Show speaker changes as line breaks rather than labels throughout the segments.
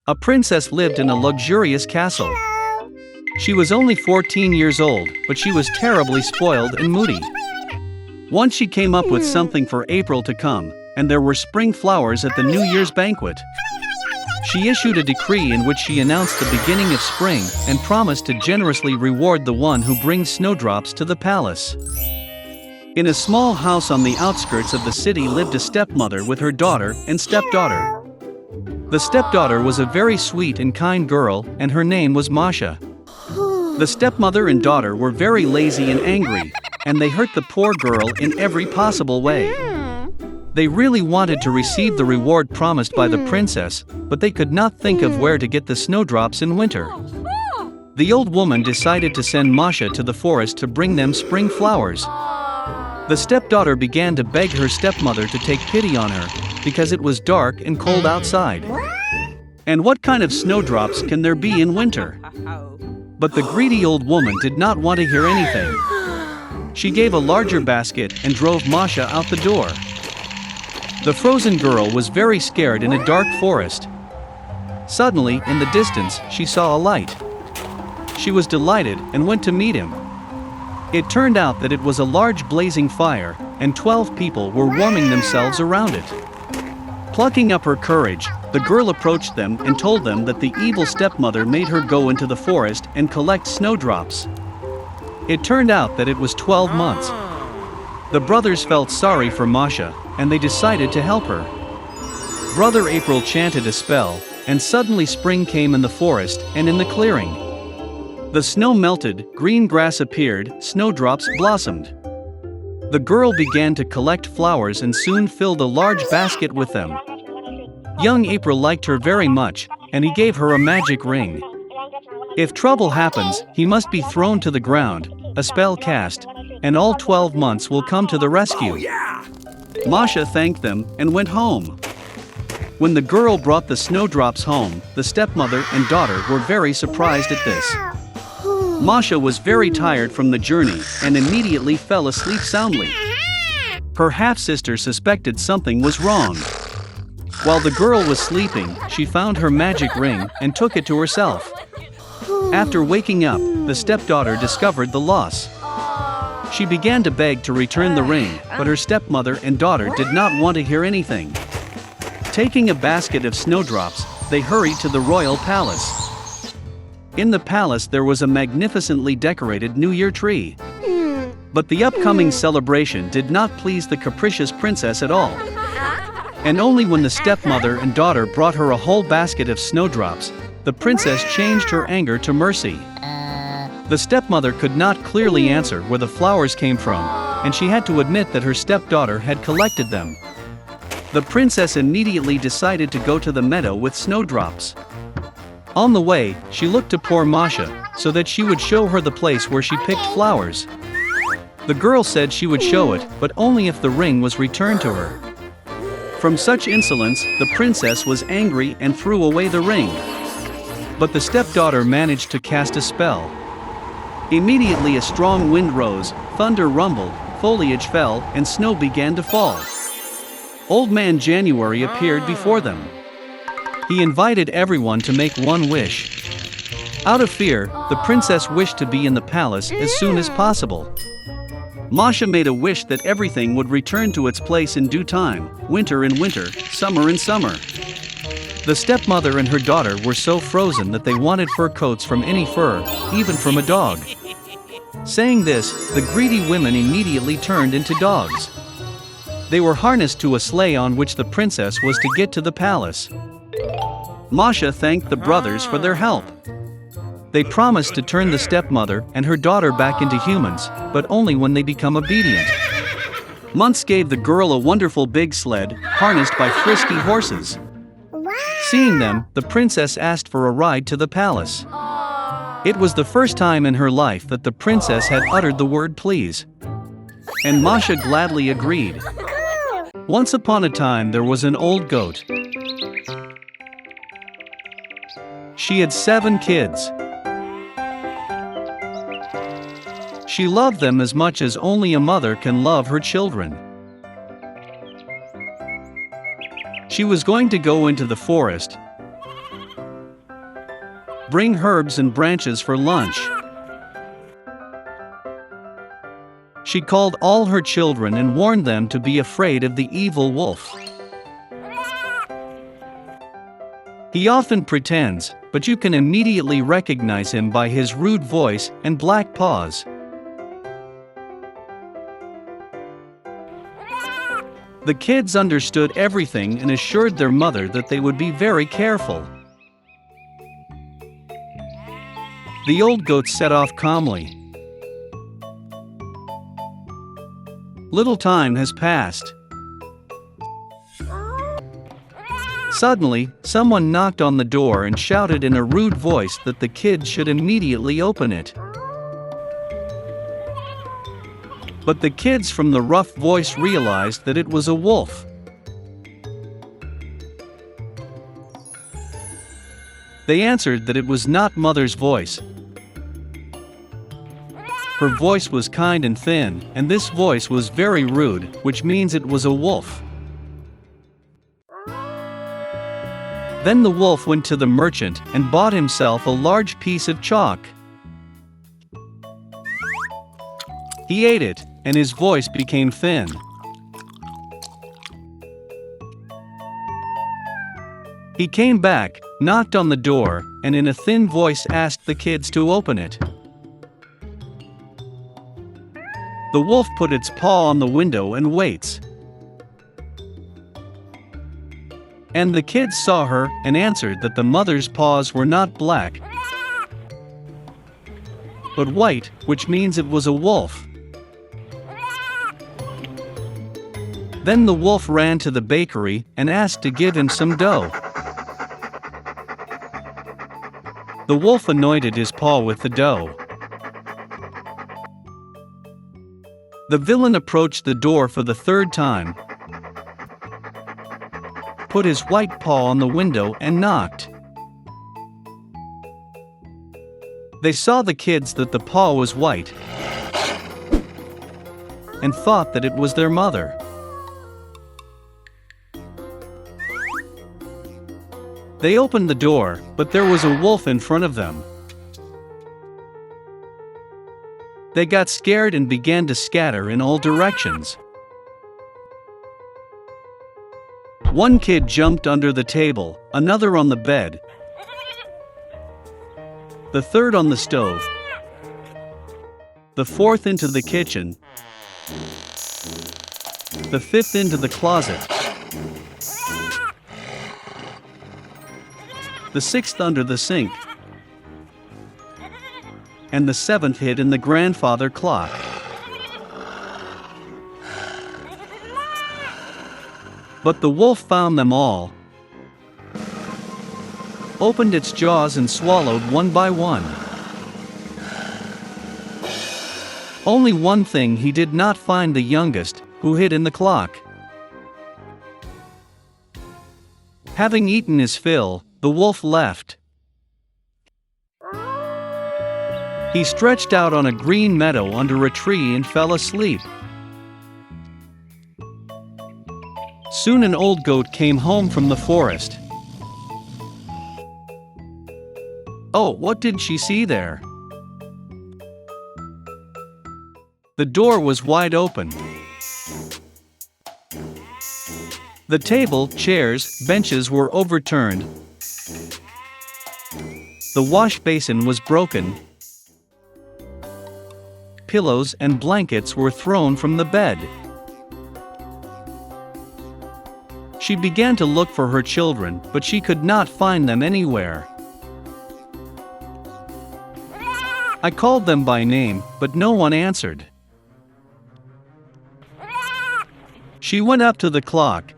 A princess lived in a luxurious castle. She was only 14 years old, but she was terribly spoiled and moody. Once she came up with something for April to come, and there were spring flowers at the New Year's banquet. She issued a decree in which she announced the beginning of spring and promised to generously reward the one who brings snowdrops to the palace. In a small house on the outskirts of the city lived a stepmother with her daughter and stepdaughter. The stepdaughter was a very sweet and kind girl, and her name was Masha. The stepmother and daughter were very lazy and angry, and they hurt the poor girl in every possible way. They really wanted to receive the reward promised by the princess, but they could not think of where to get the snowdrops in winter. The old woman decided to send Masha to the forest to bring them spring flowers. The stepdaughter began to beg her stepmother to take pity on her, because it was dark and cold outside. And what kind of snowdrops can there be in winter? But the greedy old woman did not want to hear anything. She gave a larger basket and drove Masha out the door. The frozen girl was very scared in a dark forest. Suddenly, in the distance, she saw a light. She was delighted and went to meet him. It turned out that it was a large blazing fire, and 12 people were warming themselves around it. Plucking up her courage, the girl approached them and told them that the evil stepmother made her go into the forest and collect snowdrops. It turned out that it was 12 months. The brothers felt sorry for Masha, and they decided to help her. Brother April chanted a spell, and suddenly spring came in the forest and in the clearing. The snow melted, green grass appeared, snowdrops blossomed. The girl began to collect flowers and soon filled a large basket with them. Young April liked her very much, and he gave her a magic ring. If trouble happens, he must be thrown to the ground, a spell cast, and all 12 months will come to the rescue. Masha thanked them and went home. When the girl brought the snowdrops home, the stepmother and daughter were very surprised at this. Masha was very tired from the journey and immediately fell asleep soundly. Her half-sister suspected something was wrong. While the girl was sleeping, she found her magic ring and took it to herself. After waking up, the stepdaughter discovered the loss. She began to beg to return the ring, but her stepmother and daughter did not want to hear anything. Taking a basket of snowdrops, they hurried to the royal palace. In the palace there was a magnificently decorated New Year tree. But the upcoming celebration did not please the capricious princess at all. And only when the stepmother and daughter brought her a whole basket of snowdrops, the princess changed her anger to mercy. The stepmother could not clearly answer where the flowers came from, and she had to admit that her stepdaughter had collected them. The princess immediately decided to go to the meadow with snowdrops. On the way, she looked to poor Masha, so that she would show her the place where she picked flowers. The girl said she would show it, but only if the ring was returned to her. From such insolence, the princess was angry and threw away the ring. But the stepdaughter managed to cast a spell. Immediately a strong wind rose, thunder rumbled, foliage fell, and snow began to fall. Old Man January appeared before them. He invited everyone to make one wish. Out of fear, the princess wished to be in the palace as soon as possible. Masha made a wish that everything would return to its place in due time, winter in winter, summer in summer. The stepmother and her daughter were so frozen that they wanted fur coats from any fur, even from a dog. Saying this, the greedy women immediately turned into dogs. They were harnessed to a sleigh on which the princess was to get to the palace. Masha thanked the brothers for their help. They promised to turn the stepmother and her daughter back into humans, but only when they become obedient. Months gave the girl a wonderful big sled, harnessed by frisky horses. Seeing them, the princess asked for a ride to the palace. It was the first time in her life that the princess had uttered the word please. And Masha gladly agreed. Once upon a time there was an old goat. She had 7 kids. She loved them as much as only a mother can love her children. She was going to go into the forest, Bring herbs and branches for lunch. She called all her children and warned them to be afraid of the evil wolf. He often pretends, but you can immediately recognize him by his rude voice and black paws. The kids understood everything and assured their mother that they would be very careful. The old goat set off calmly. Little time has passed. Suddenly, someone knocked on the door and shouted in a rude voice that the kids should immediately open it. But the kids from the rough voice realized that it was a wolf. They answered that it was not Mother's voice. Her voice was kind and thin, and this voice was very rude, which means it was a wolf. Then the wolf went to the merchant and bought himself a large piece of chalk. He ate it, and his voice became thin. He came back, knocked on the door, and in a thin voice asked the kids to open it. The wolf put its paw on the window and waits. And the kids saw her and answered that the mother's paws were not black, but white, which means it was a wolf. Then the wolf ran to the bakery and asked to give him some dough. The wolf anointed his paw with the dough. The villain approached the door for the third time, put his white paw on the window and knocked. They saw the kids that the paw was white and thought that it was their mother. They opened the door, but there was a wolf in front of them. They got scared and began to scatter in all directions. One kid jumped under the table, another on the bed, the third on the stove, the fourth into the kitchen, the fifth into the closet, the sixth under the sink, and the seventh hid in the grandfather clock. But the wolf found them all, opened its jaws and swallowed one by one. Only one thing, he did not find the youngest, who hid in the clock. Having eaten his fill, the wolf left. He stretched out on a green meadow under a tree and fell asleep. Soon an old goat came home from the forest. Oh, what did she see there? The door was wide open. The table, chairs, benches were overturned. The wash basin was broken. Pillows and blankets were thrown from the bed. She began to look for her children, but she could not find them anywhere. I called them by name, but no one answered. She went up to the clock,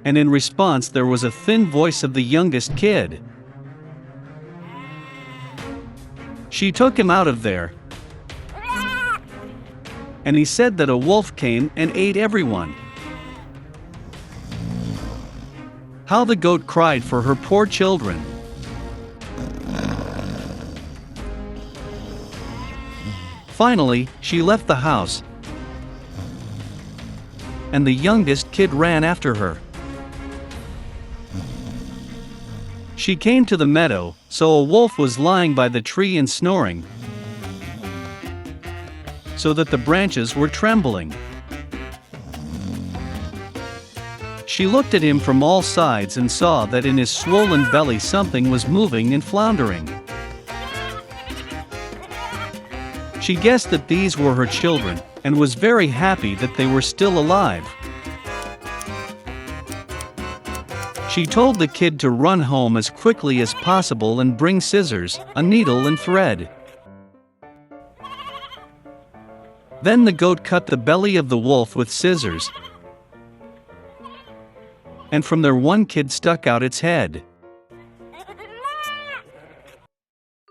and in response there was a thin voice of the youngest kid. She took him out of there, and he said that a wolf came and ate everyone. How the goat cried for her poor children. Finally, she left the house, and the youngest kid ran after her. She came to the meadow, so a wolf was lying by the tree and snoring, so that the branches were trembling. She looked at him from all sides and saw that in his swollen belly something was moving and floundering. She guessed that these were her children, and was very happy that they were still alive. She told the kid to run home as quickly as possible and bring scissors, a needle and thread. Then the goat cut the belly of the wolf with scissors, and from there one kid stuck out its head.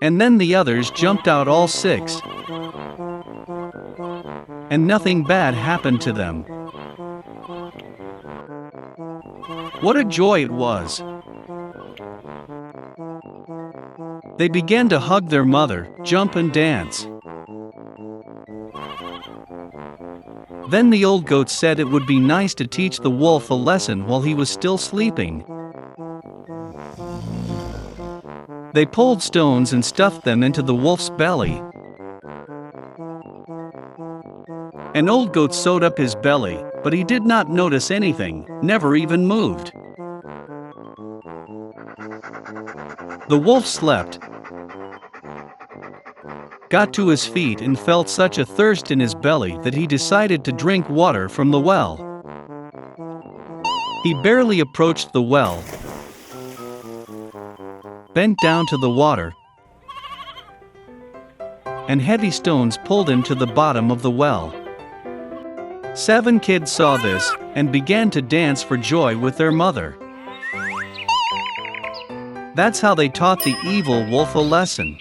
And then the others jumped out, all six, and nothing bad happened to them. What a joy it was! They began to hug their mother, jump and dance. Then the old goat said it would be nice to teach the wolf a lesson while he was still sleeping. They pulled stones and stuffed them into the wolf's belly. An old goat sewed up his belly, but he did not notice anything, never even moved. The wolf slept, got to his feet and felt such a thirst in his belly that he decided to drink water from the well. He barely approached the well, bent down to the water, and heavy stones pulled him to the bottom of the well. 7 kids saw this, and began to dance for joy with their mother. That's how they taught the evil wolf a lesson.